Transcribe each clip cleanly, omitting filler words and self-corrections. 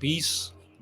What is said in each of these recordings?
20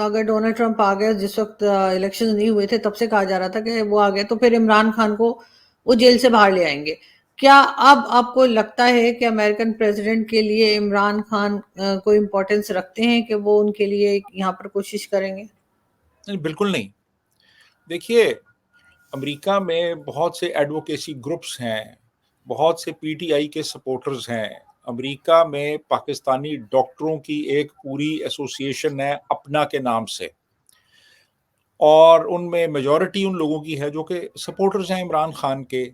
اگر Donald Trump آ گئے، جس وقت الیکشن نہیں ہوئے تھے تب سے کہا جا رہا تھا کہ وہ آ گئے تو پھر عمران خان کو وہ جیل سے باہر لے آئیں گے. کیا اب آپ کو لگتا ہے کہ امریکن پریزیڈنٹ کے لیے عمران خان کوئی امپورٹنس رکھتے ہیں کہ وہ ان کے لیے یہاں پر کوشش کریں گے؟ نہیں، بالکل نہیں. دیکھیے، امریکہ میں بہت سے ایڈوکیسی گروپس ہیں، بہت سے پی ٹی آئی کے سپورٹرز ہیں. امریکہ میں پاکستانی ڈاکٹروں کی ایک پوری ایسوسیشن ہے اپنا کے نام سے، اور ان میں میجورٹی ان لوگوں کی ہے جو کہ سپورٹرز ہیں عمران خان کے.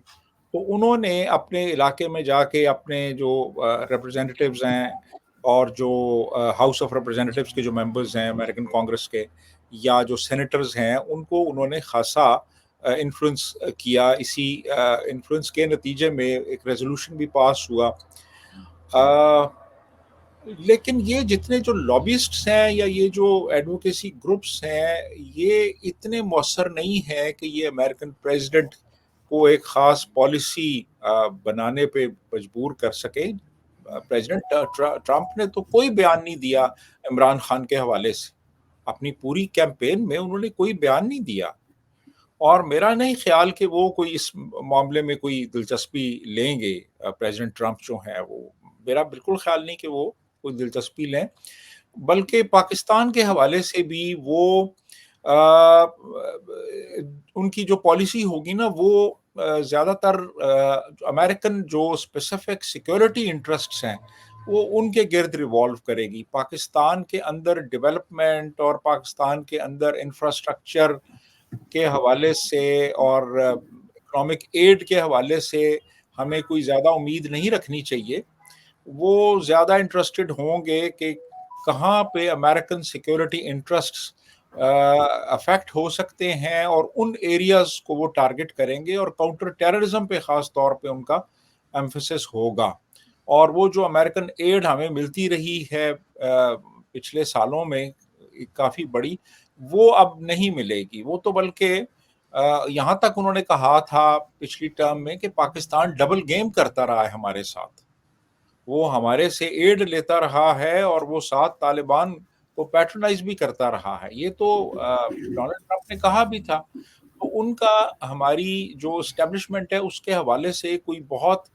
تو انہوں نے اپنے علاقے میں جا کے اپنے جو ریپرزینٹیوز ہیں اور جو ہاؤس آف ریپرزینٹیوز کے جو ممبرز ہیں امریکن کانگریس کے، یا جو سینیٹرز ہیں، ان کو انہوں نے خاصا انفلوئنس کیا. اسی انفلوئنس کے نتیجے میں ایک ریزولوشن بھی پاس ہوا. لیکن یہ جتنے جو لابیسٹس ہیں یا یہ جو ایڈوکیسی گروپس ہیں، یہ اتنے مؤثر نہیں ہیں کہ یہ امریکن پریزیڈنٹ کو ایک خاص پالیسی بنانے پہ مجبور کر سکے. پریزیڈنٹ ٹرمپ نے تو کوئی بیان نہیں دیا عمران خان کے حوالے سے. اپنی پوری کیمپین میں انہوں نے کوئی بیان نہیں دیا، اور میرا نہیں خیال کہ وہ کوئی اس معاملے میں کوئی دلچسپی لیں گے. پریزیڈنٹ ٹرمپ جو ہیں، وہ میرا بالکل خیال نہیں کہ وہ کوئی دلچسپی لیں. بلکہ پاکستان کے حوالے سے بھی وہ ان کی جو پالیسی ہوگی نا، وہ زیادہ تر امریکن جو اسپیسیفک سیکورٹی انٹرسٹس ہیں وہ ان کے گرد ریوالو کرے گی. پاکستان کے اندر ڈیولپمنٹ اور پاکستان کے اندر انفراسٹرکچر کے حوالے سے اور اکنامک ایڈ کے حوالے سے ہمیں کوئی زیادہ امید نہیں رکھنی چاہیے. وہ زیادہ انٹرسٹڈ ہوں گے کہ کہاں پہ امریکن سیکورٹی انٹرسٹس افیکٹ ہو سکتے ہیں، اور ان ایریاز کو وہ ٹارگٹ کریں گے، اور کاؤنٹر ٹیررزم پہ خاص طور پہ ان کا ایمفیسس ہوگا. اور وہ جو امریکن ایڈ ہمیں ملتی رہی ہے پچھلے سالوں میں کافی بڑی، وہ اب نہیں ملے گی. وہ تو بلکہ یہاں تک انہوں نے کہا تھا پچھلی ٹرم میں کہ پاکستان ڈبل گیم کرتا رہا ہے ہمارے ساتھ. وہ ہمارے سے ایڈ لیتا رہا ہے اور وہ ساتھ طالبان کو پیٹرنائز بھی کرتا رہا ہے. یہ تو ڈونلڈ ٹرمپ نے کہا بھی تھا. تو ان کا ہماری جو اسٹیبلشمنٹ ہے اس کے حوالے سے کوئی بہت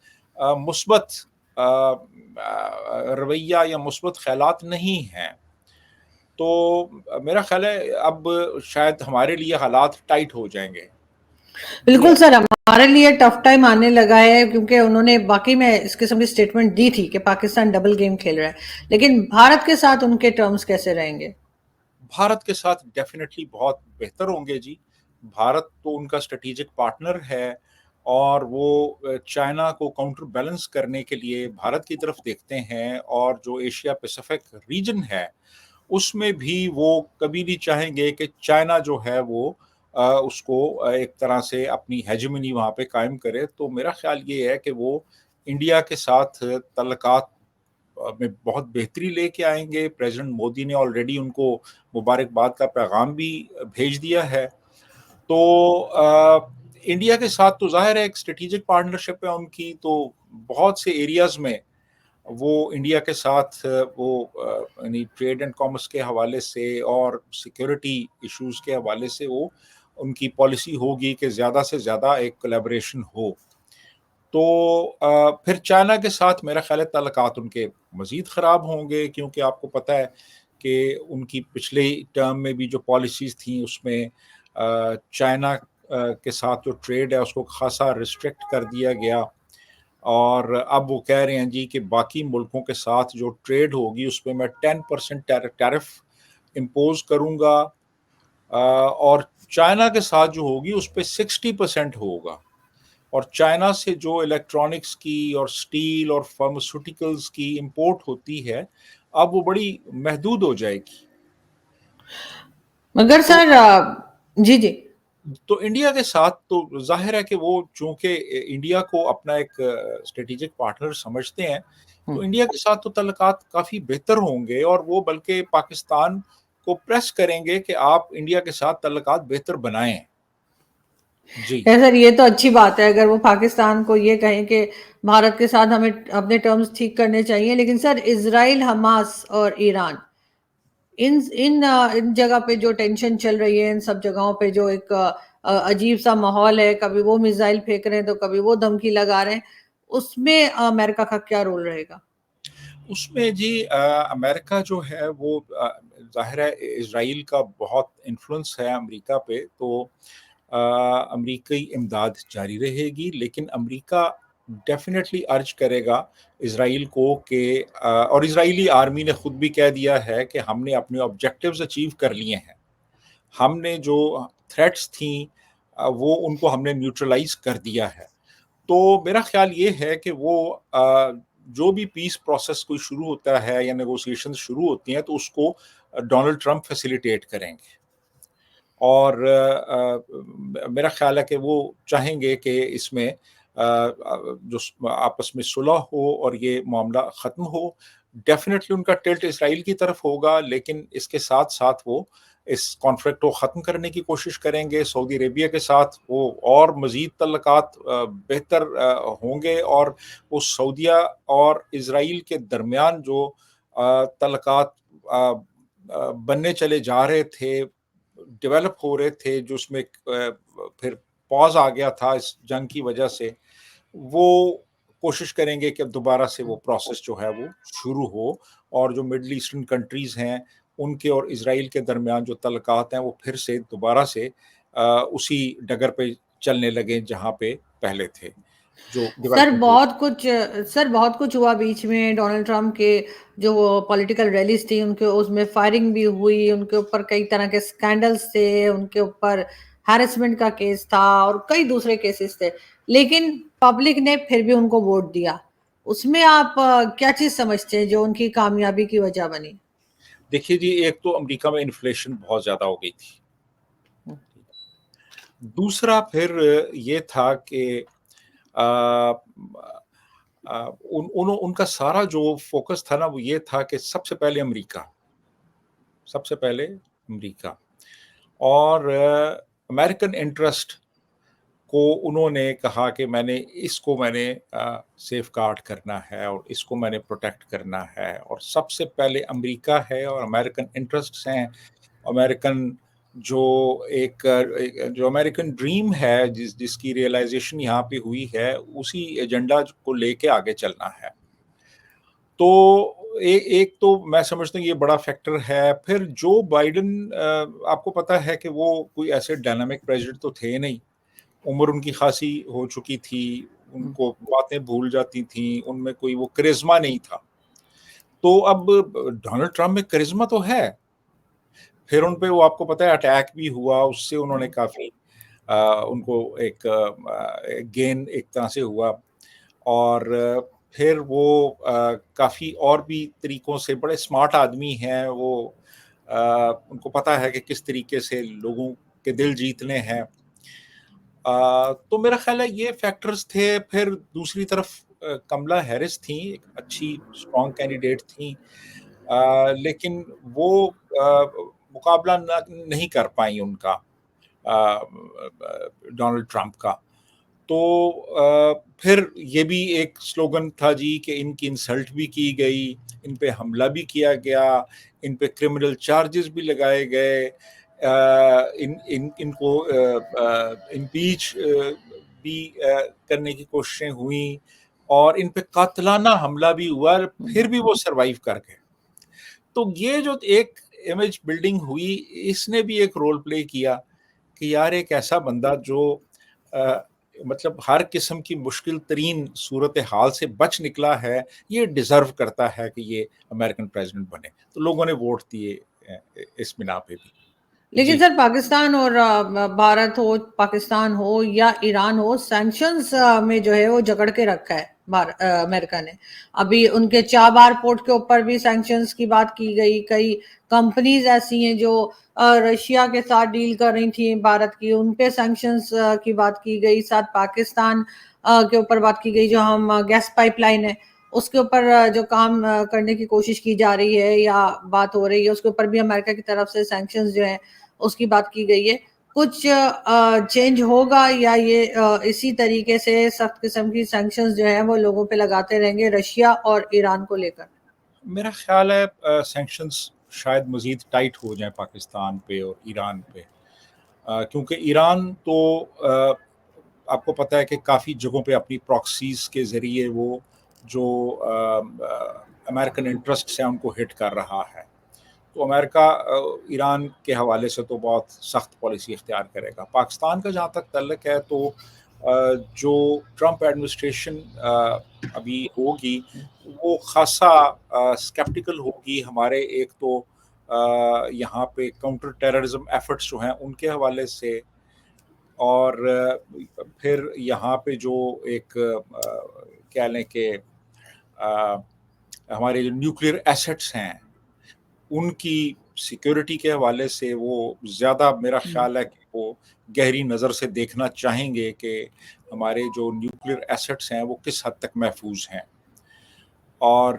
مثبت رویہ یا مثبت خیالات نہیں ہیں. تو میرا خیال ہے اب شاید ہمارے لیے حالات ٹائٹ ہو جائیں گے. بالکل سر، ہمارے لیے ٹف ٹائم آنے لگا ہے، کیونکہ انہوں نے باقی میں اس قسم کی سٹیٹمنٹ دی تھی کہ پاکستان ڈبل گیم کھیل رہا ہے، لیکن بھارت کے ساتھ ان کے ٹرمز کیسے رہیں گے؟ بھارت کے ساتھ ڈیفینیٹلی بہت بہتر ہوں گے جی. بھارت تو ان کا اسٹریٹجک پارٹنر ہے، اور وہ چائنا کو کاؤنٹر بیلنس کرنے کے لیے بھارت کی طرف دیکھتے ہیں. اور جو ایشیا پیسیفک ریجن ہے اس میں بھی وہ کبھی نہیں چاہیں گے کہ چائنا جو ہے وہ اس کو ایک طرح سے اپنی ہیجمنی وہاں پہ قائم کرے. تو میرا خیال یہ ہے کہ وہ انڈیا کے ساتھ تعلقات میں بہت بہتری لے کے آئیں گے. پریزیڈنٹ مودی نے آلریڈی ان کو مبارکباد کا پیغام بھی بھیج دیا ہے. تو انڈیا کے ساتھ تو ظاہر ہے ایک اسٹریٹجک پارٹنرشپ ہے ان کی. تو بہت سے ایریاز میں وہ انڈیا کے ساتھ وہ یعنی ٹریڈ اینڈ کامرس کے حوالے سے اور سیکورٹی ایشوز کے حوالے سے وہ ان کی پالیسی ہوگی کہ زیادہ سے زیادہ ایک کولیبریشن ہو. تو پھر چائنا کے ساتھ میرا خیال ہے تعلقات ان کے مزید خراب ہوں گے، کیونکہ آپ کو پتہ ہے کہ ان کی پچھلے ٹرم میں بھی جو پالیسیز تھیں اس میں چائنا کے ساتھ جو ٹریڈ ہے اس کو خاصا ریسٹرکٹ کر دیا گیا. اور اب وہ کہہ رہے ہیں جی کہ باقی ملکوں کے ساتھ جو ٹریڈ ہوگی اس پہ میں 10% ٹیرف امپوز کروں گا، اور چائنا کے ساتھ جو ہوگی اس پہ 60% ہوگا. اور چائنا سے جو الیکٹرانکس کی اور سٹیل اور فارماسیوٹیکلز کی امپورٹ ہوتی ہے اب وہ بڑی محدود ہو جائے گی. مگر تو سر جی جی تو انڈیا کے ساتھ تو ظاہر ہے کہ وہ چونکہ انڈیا کو اپنا ایک اسٹریٹجک پارٹنر سمجھتے ہیں، تو انڈیا کے ساتھ تو تعلقات کافی بہتر ہوں گے. اور وہ بلکہ پاکستان کو پریس کریں گے کہ آپ انڈیا کے ساتھ تعلقات بہتر بنائیں. جی سر یہ تو اچھی بات ہے اگر وہ پاکستان کو یہ کہیں کہ بھارت کے ساتھ ہمیں اپنے ٹرمز ٹھیک کرنے چاہیے، لیکن سر اسرائیل، حماس اور ایران، ان جگہ پہ جو ٹینشن چل رہی ہے، ان سب جگہوں پہ جو ایک عجیب سا ماحول ہے، کبھی وہ میزائل پھینک رہے ہیں تو کبھی وہ دھمکی لگا رہے ہیں، اس میں امریکہ کا کیا رول رہے گا؟ اس میں جی امریکہ جو ہے وہ ظاہر ہے اسرائیل کا بہت انفلوئنس ہے امریکہ پہ، تو امریکی امداد جاری رہے گی، لیکن امریکہ ڈیفینیٹلی ارج کرے گا اسرائیل کو کہ اور اسرائیلی آرمی نے خود بھی کہہ دیا ہے کہ ہم نے اپنے آبجیکٹیوز اچیو کر لیے ہیں، ہم نے جو تھریٹس تھیں وہ ان کو ہم نے نیوٹرلائز کر دیا ہے۔ تو میرا خیال یہ ہے کہ وہ جو بھی پیس پروسیس کوئی شروع ہوتا ہے یا نیگوسیشن شروع ہوتی ہیں تو اس کو ڈونلڈ ٹرمپ فیسیلیٹیٹ کریں گے، اور میرا خیال ہے کہ وہ چاہیں گے کہ اس میں جو آپس میں صلح ہو اور یہ معاملہ ختم ہو۔ ڈیفینیٹلی ان کا ٹلٹ اسرائیل کی طرف ہوگا، لیکن اس کے ساتھ ساتھ وہ اس کانفلکٹ کو ختم کرنے کی کوشش کریں گے۔ سعودی عربیہ کے ساتھ وہ اور مزید تعلقات بہتر ہوں گے، اور وہ سعودیہ اور اسرائیل کے درمیان جو تعلقات بننے چلے جا رہے تھے، ڈیولپ ہو رہے تھے، جو اس میں پھر پاز آ گیا تھا اس جنگ کی وجہ سے، وہ کوشش کریں گے کہ دوبارہ سے وہ پروسیس جو ہے وہ شروع ہو، اور جو مڈل ایسٹرن کنٹریز ہیں ان کے اور اسرائیل کے درمیان جو تعلقات ہیں وہ پھر سے دوبارہ سے اسی ڈگر پہ چلنے لگیں جہاں پہ پہلے تھے، جو سر ڈیولپمنٹ ہو۔ بہت کچھ ہوا بیچ میں، ڈونلڈ ٹرمپ کے جو پولیٹیکل ریلیز تھی ان کے اس میں فائرنگ بھی ہوئی، ان کے اوپر کئی طرح کے سکینڈلز تھے، ان کے اوپر ہیرسمنٹ کا کیس تھا اور کئی دوسرے کیسز تھے، لیکن پبلک نے پھر بھی ان کو ووٹ دیا۔ اس میں آپ کیا چیز سمجھتے ہیں جو ان کی کامیابی کی وجہ بنی؟ دیکھیے جی، ایک تو امریکہ میں انفلیشن بہت زیادہ ہو گئی تھی، دوسرا پھر یہ تھا کہ ان کا سارا جو فوکس تھا نا وہ یہ تھا کہ سب سے پہلے امریکہ اور امریکن انٹرسٹ کو انہوں نے کہا کہ میں نے سیف گارڈ کرنا ہے اور اس کو میں نے پروٹیکٹ کرنا ہے، اور سب سے پہلے امریکہ ہے اور امریکن انٹرسٹس ہیں، امریکن جو جو امریکن ڈریم ہے جس کی ریئلائزیشن یہاں پہ ہوئی ہے، اسی ایجنڈا کو لے کے آگے چلنا ہے۔ تو ایک تو میں سمجھتا ہوں یہ بڑا فیکٹر ہے۔ پھر جو بائیڈن، آپ کو پتا ہے کہ وہ کوئی ایسے ڈائنامک پریزیڈنٹ تو تھے نہیں، عمر ان کی خاصی ہو چکی تھی، ان کو باتیں بھول جاتی تھیں، ان میں کوئی وہ کرزما نہیں تھا۔ تو اب ڈونلڈ ٹرمپ میں کرزما تو ہے، پھر ان پہ وہ آپ کو پتا ہے اٹیک بھی ہوا، اس سے انہوں نے کافی ان کو ایک گین ایک طرح سے ہوا، اور پھر وہ کافی اور بھی طریقوں سے بڑے اسمارٹ آدمی ہیں وہ، ان کو پتا ہے کہ کس طریقے سے لوگوں کے دل جیتنے ہیں۔ تو میرا خیال ہے یہ فیکٹرز تھے۔ پھر دوسری طرف کملا ہیرس تھیں، ایک اچھی اسٹرانگ کینڈیڈیٹ تھیں، لیکن وہ مقابلہ نہیں کر پائیں ان کا ڈونلڈ ٹرمپ کا۔ تو پھر یہ بھی ایک سلوگن تھا جی کہ ان کی انسلٹ بھی کی گئی، ان پہ حملہ بھی کیا گیا، ان پہ کرمنل چارجز بھی لگائے گئے، ان کو امپیچ بھی کرنے کی کوششیں ہوئیں، اور ان پہ قاتلانہ حملہ بھی ہوا، پھر بھی وہ سروائیو کر گئے۔ تو یہ جو ایک امیج بلڈنگ ہوئی، اس نے بھی ایک رول پلے کیا کہ یار ایک ایسا بندہ جو مطلب ہر قسم کی مشکل ترین صورتحال سے بچ نکلا ہے، یہ ڈیزرو کرتا ہے کہ یہ امریکن پریزیڈنٹ بنے، تو لوگوں نے ووٹ دیے اس بنا پہ بھی۔ لیکن جی سر پاکستان اور بھارت ہو، پاکستان ہو یا ایران ہو، سینکشنز میں جو ہے وہ جکڑ کے رکھا ہے امریکہ نے۔ ابھی ان کے چابہار پورٹ کے اوپر بھی سینکشنز کی بات کی گئی، کئی کمپنیز ایسی ہیں جو رشیا کے ساتھ ڈیل کر رہی تھیں بھارت کی، ان پہ سینکشنز کی بات کی گئی، ساتھ پاکستان کے اوپر بات کی گئی، جو ہم گیس پائپ لائن ہے اس کے اوپر جو کام کرنے کی کوشش کی جا رہی ہے یا بات ہو رہی ہے، اس کے اوپر بھی امریکہ کی طرف سے سینکشنز جو ہیں اس کی بات کی گئی ہے۔ کچھ چینج ہوگا یا یہ اسی طریقے سے سخت قسم کی سینکشنز جو ہیں وہ لوگوں پہ لگاتے رہیں گے رشیا اور ایران کو لے کر؟ میرا خیال ہے سینکشنز شاید مزید ٹائٹ ہو جائیں پاکستان پہ اور ایران پہ، کیونکہ ایران تو آپ کو پتہ ہے کہ کافی جگہوں پہ اپنی پراکسیز کے ذریعے وہ جو امریکن انٹرسٹس ہیں ان کو ہٹ کر رہا ہے. تو امریکہ ایران کے حوالے سے تو بہت سخت پالیسی اختیار کرے گا. پاکستان کا جہاں تک تعلق ہے تو جو ٹرمپ ایڈمنسٹریشن ابھی ہوگی وہ خاصا اسکیپٹیکل ہوگی ہمارے ایک تو یہاں پہ کاؤنٹر ٹیررزم ایفرٹس جو ہیں ان کے حوالے سے، اور پھر یہاں پہ جو ایک کہہ لیں کہ ہمارے جو نیوکلیئر ایسٹس ہیں ان کی سیکیورٹی کے حوالے سے وہ زیادہ میرا خیال ہے کہ وہ گہری نظر سے دیکھنا چاہیں گے کہ ہمارے جو نیوکلیئر ایسٹس ہیں وہ کس حد تک محفوظ ہیں. اور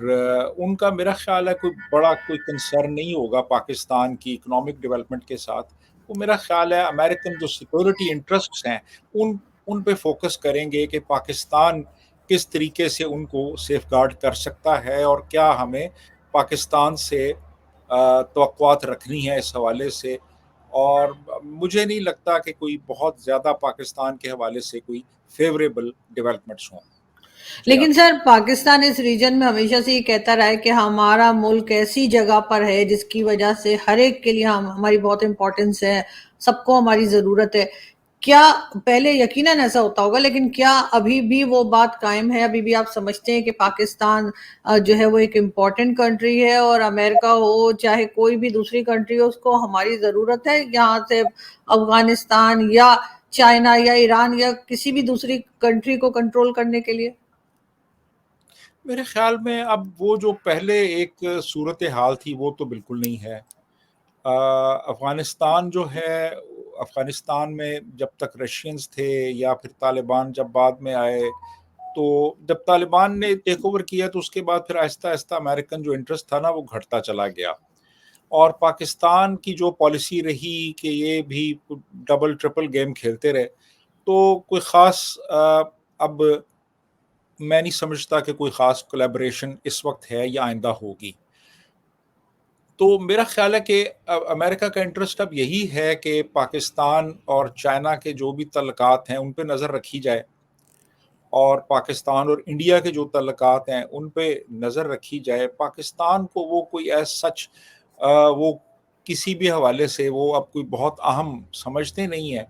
ان کا میرا خیال ہے کوئی بڑا کوئی کنسرن نہیں ہوگا پاکستان کی اکنامک ڈیولپمنٹ کے ساتھ. وہ میرا خیال ہے امریکن جو سیکورٹی انٹرسٹس ہیں ان پہ فوکس کریں گے کہ پاکستان کس طریقے سے ان کو سیف گارڈ کر سکتا ہے اور کیا ہمیں پاکستان سے توقعات رکھنی ہے اس حوالے سے. اور مجھے نہیں لگتا کہ کوئی بہت زیادہ پاکستان کے حوالے سے کوئی فیوریبل ڈیولپمنٹس ہوں. لیکن سر پاکستان اس ریجن میں ہمیشہ سے یہ کہتا رہا ہے کہ ہمارا ملک ایسی جگہ پر ہے جس کی وجہ سے ہر ایک کے لیے ہماری بہت امپورٹنس ہے، سب کو ہماری ضرورت ہے. کیا پہلے یقیناً ایسا ہوتا ہوگا، لیکن کیا ابھی بھی وہ بات قائم ہے؟ ابھی بھی آپ سمجھتے ہیں کہ پاکستان جو ہے وہ ایک امپورٹنٹ کنٹری ہے اور امریکہ ہو چاہے کوئی بھی دوسری کنٹری ہو اس کو ہماری ضرورت ہے یہاں سے افغانستان یا چائنا یا ایران یا کسی بھی دوسری کنٹری کو کنٹرول کرنے کے لیے؟ میرے خیال میں اب وہ جو پہلے ایک صورتحال تھی وہ تو بالکل نہیں ہے. افغانستان جو ہے، افغانستان میں جب تک رشینز تھے یا پھر طالبان جب بعد میں آئے، تو جب طالبان نے ٹیک اوور کیا تو اس کے بعد پھر آہستہ آہستہ امریکن جو انٹرسٹ تھا نا وہ گھٹتا چلا گیا. اور پاکستان کی جو پالیسی رہی کہ یہ بھی ڈبل ٹرپل گیم کھیلتے رہے، تو کوئی خاص اب میں نہیں سمجھتا کہ کوئی خاص کولیبریشن اس وقت ہے یا آئندہ ہوگی. تو میرا خیال ہے کہ امریکہ کا انٹرسٹ اب یہی ہے کہ پاکستان اور چائنا کے جو بھی تعلقات ہیں ان پہ نظر رکھی جائے، اور پاکستان اور انڈیا کے جو تعلقات ہیں ان پہ نظر رکھی جائے. پاکستان کو وہ کوئی ایز سچ وہ کسی بھی حوالے سے وہ اب کوئی بہت اہم سمجھتے نہیں ہیں.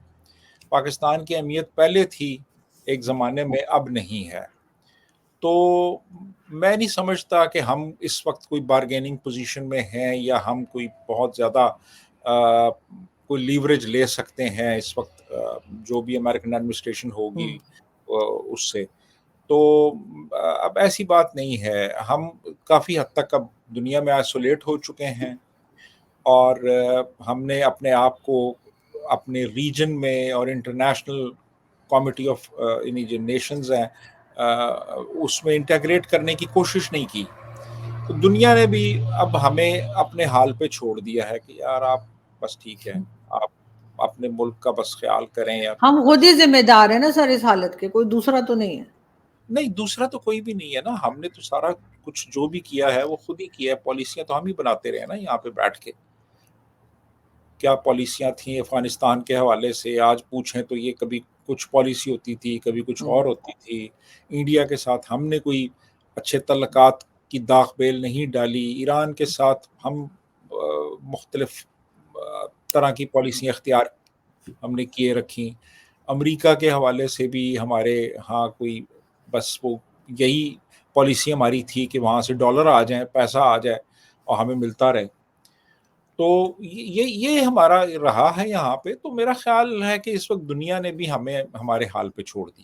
پاکستان کی اہمیت پہلے تھی ایک زمانے میں، اب نہیں ہے. تو میں نہیں سمجھتا کہ ہم اس وقت کوئی بارگیننگ پوزیشن میں ہیں یا ہم کوئی بہت زیادہ کوئی لیوریج لے سکتے ہیں اس وقت جو بھی امریکن ایڈمنسٹریشن ہوگی اس سے. تو اب ایسی بات نہیں ہے. ہم کافی حد تک اب دنیا میں آئسولیٹ ہو چکے ہیں، اور ہم نے اپنے آپ کو اپنے ریجن میں اور انٹرنیشنل کمیٹی آف یعنی جو نیشنز ہیں اس میں انٹیگریٹ کرنے کی کوشش نہیں کی. تو دنیا نے بھی اب ہمیں اپنے حال پہ چھوڑ دیا ہے کہ یار آپ بس ٹھیک ہے، آپ اپنے ملک کا بس خیال کریں. یا ہم خود ہی ذمہ دار ہیں نا سر اس حالت کے، کوئی دوسرا تو نہیں ہے. نہیں، دوسرا تو کوئی بھی نہیں ہے نا. ہم نے تو سارا کچھ جو بھی کیا ہے وہ خود ہی کیا ہے. پالیسیاں تو ہم ہی بناتے رہے نا یہاں پہ بیٹھ کے. کیا پالیسیاں تھیں افغانستان کے حوالے سے آج پوچھیں تو یہ کبھی کچھ پالیسی ہوتی تھی، کبھی کچھ اور ہوتی تھی. انڈیا کے ساتھ ہم نے کوئی اچھے تعلقات کی داغ بیل نہیں ڈالی. ایران کے ساتھ ہم مختلف طرح کی پالیسیاں اختیار ہم نے کیے رکھی. امریکہ کے حوالے سے بھی ہمارے ہاں کوئی بس وہ یہی پالیسی ہماری تھی کہ وہاں سے ڈالر آ جائیں، پیسہ آ جائے اور ہمیں ملتا رہے. تو یہ ہمارا رہا ہے یہاں پہ. تو میرا خیال ہے کہ اس وقت دنیا نے بھی ہمیں ہمارے حال پہ چھوڑ دی.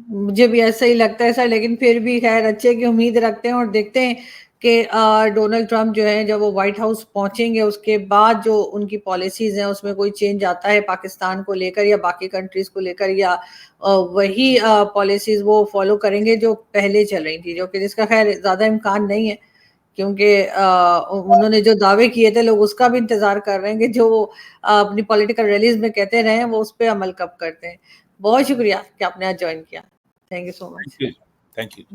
مجھے بھی ایسا ہی لگتا ہے سر، لیکن پھر بھی خیر اچھے کی امید رکھتے ہیں اور دیکھتے ہیں کہ ڈونلڈ ٹرمپ جو ہے جب وہ وائٹ ہاؤس پہنچیں گے اس کے بعد جو ان کی پالیسیز ہیں اس میں کوئی چینج آتا ہے پاکستان کو لے کر یا باقی کنٹریز کو لے کر، یا وہی پالیسیز وہ فالو کریں گے جو پہلے چل رہی تھی، جو کہ جس کا خیر زیادہ امکان نہیں ہے کیونکہ انہوں نے جو دعوے کیے تھے لوگ اس کا بھی انتظار کر رہے ہیں کہ جو وہ اپنی پولیٹیکل ریلیز میں کہتے رہے ہیں وہ اس پہ عمل کب کرتے ہیں. بہت شکریہ کہ آپ نے آج جوائن کیا. Thank you so much. Thank you.